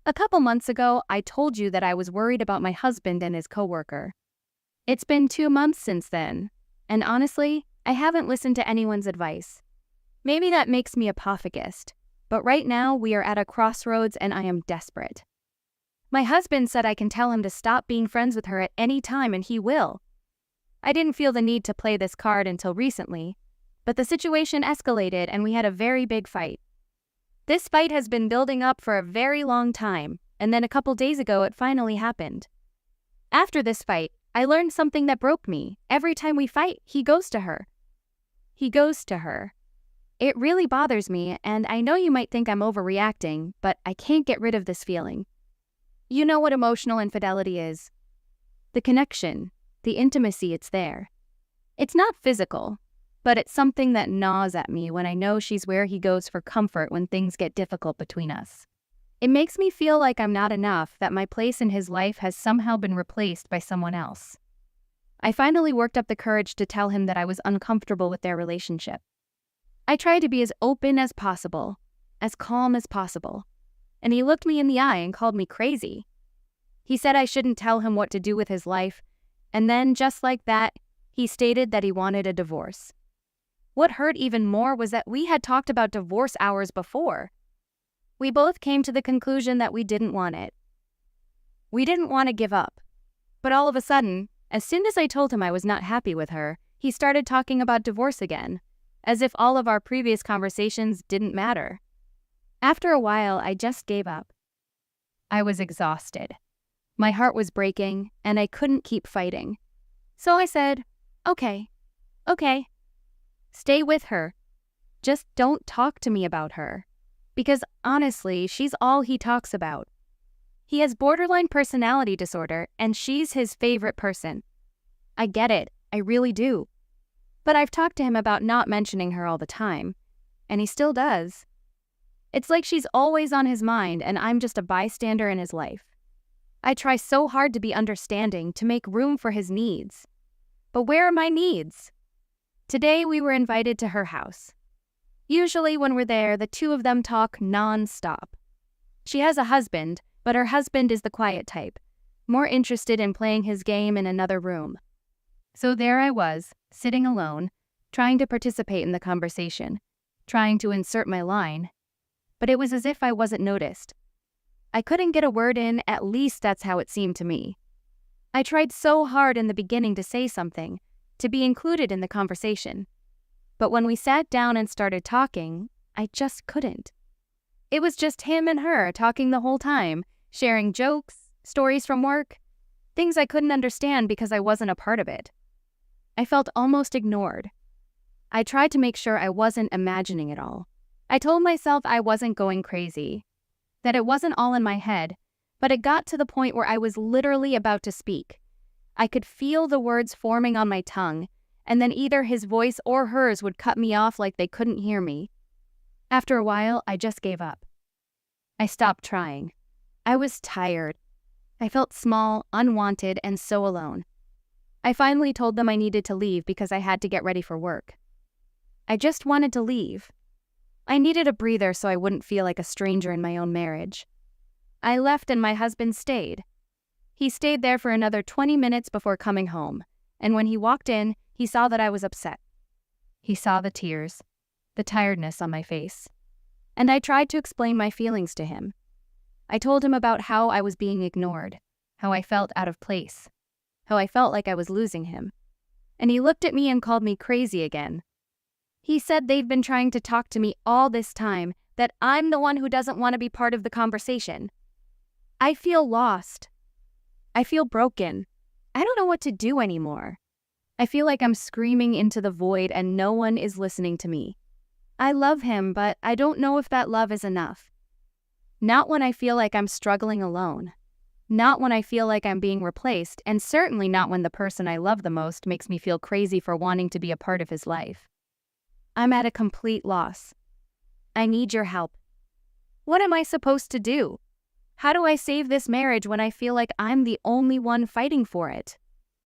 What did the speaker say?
A couple months ago, I told you that I was worried about my husband and his coworker. It's been 2 months since then, and honestly, I haven't listened to anyone's advice. Maybe that makes me a pophagist, but right now we are at a crossroads and I am desperate. My husband said I can tell him to stop being friends with her at any time and he will. I didn't feel the need to play this card until recently, but the situation escalated and we had a very big fight. This fight has been building up for a very long time, and then a couple days ago it finally happened. After this fight, I learned something that broke me. Every time we fight, he goes to her. He goes to her. It really bothers me, and I know you might think I'm overreacting, but I can't get rid of this feeling. You know what emotional infidelity is. The connection, the intimacy, it's there. It's not physical, but it's something that gnaws at me when I know she's where he goes for comfort when things get difficult between us. It makes me feel like I'm not enough, that my place in his life has somehow been replaced by someone else. I finally worked up the courage to tell him that I was uncomfortable with their relationship. I tried to be as open as possible, as calm as possible, and he looked me in the eye and called me crazy. He said I shouldn't tell him what to do with his life, and then, just like that, he stated that he wanted a divorce. What hurt even more was that we had talked about divorce hours before. We both came to the conclusion that we didn't want it. We didn't want to give up. But all of a sudden, as soon as I told him I was not happy with her, he started talking about divorce again, as if all of our previous conversations didn't matter. After a while, I just gave up. I was exhausted. My heart was breaking, and I couldn't keep fighting. So I said, okay. Stay with her. Just don't talk to me about her. Because honestly, she's all he talks about. He has borderline personality disorder, and she's his favorite person. I get it, I really do. But I've talked to him about not mentioning her all the time, and he still does. It's like she's always on his mind, and I'm just a bystander in his life. I try so hard to be understanding, to make room for his needs. But where are my needs? Today we were invited to her house. Usually when we're there, the two of them talk non-stop. She has a husband, but her husband is the quiet type, more interested in playing his game in another room. So there I was, sitting alone, trying to participate in the conversation, trying to insert my line, but it was as if I wasn't noticed. I couldn't get a word in, at least that's how it seemed to me. I tried so hard in the beginning to say something, to be included in the conversation. But when we sat down and started talking, I just couldn't. It was just him and her talking the whole time, sharing jokes, stories from work, things I couldn't understand because I wasn't a part of it. I felt almost ignored. I tried to make sure I wasn't imagining it all. I told myself I wasn't going crazy, that it wasn't all in my head, but it got to the point where I was literally about to speak. I could feel the words forming on my tongue, and then either his voice or hers would cut me off like they couldn't hear me. After a while, I just gave up. I stopped trying. I was tired. I felt small, unwanted, and so alone. I finally told them I needed to leave because I had to get ready for work. I just wanted to leave. I needed a breather so I wouldn't feel like a stranger in my own marriage. I left and my husband stayed. He stayed there for another 20 minutes before coming home, and when he walked in, he saw that I was upset. He saw the tears, the tiredness on my face, and I tried to explain my feelings to him. I told him about how I was being ignored, how I felt out of place, how I felt like I was losing him, and he looked at me and called me crazy again. He said they've been trying to talk to me all this time, that I'm the one who doesn't want to be part of the conversation. I feel lost. I feel broken. I don't know what to do anymore. I feel like I'm screaming into the void and no one is listening to me. I love him, but I don't know if that love is enough. Not when I feel like I'm struggling alone. Not when I feel like I'm being replaced, and certainly not when the person I love the most makes me feel crazy for wanting to be a part of his life. I'm at a complete loss. I need your help. What am I supposed to do? How do I save this marriage when I feel like I'm the only one fighting for it?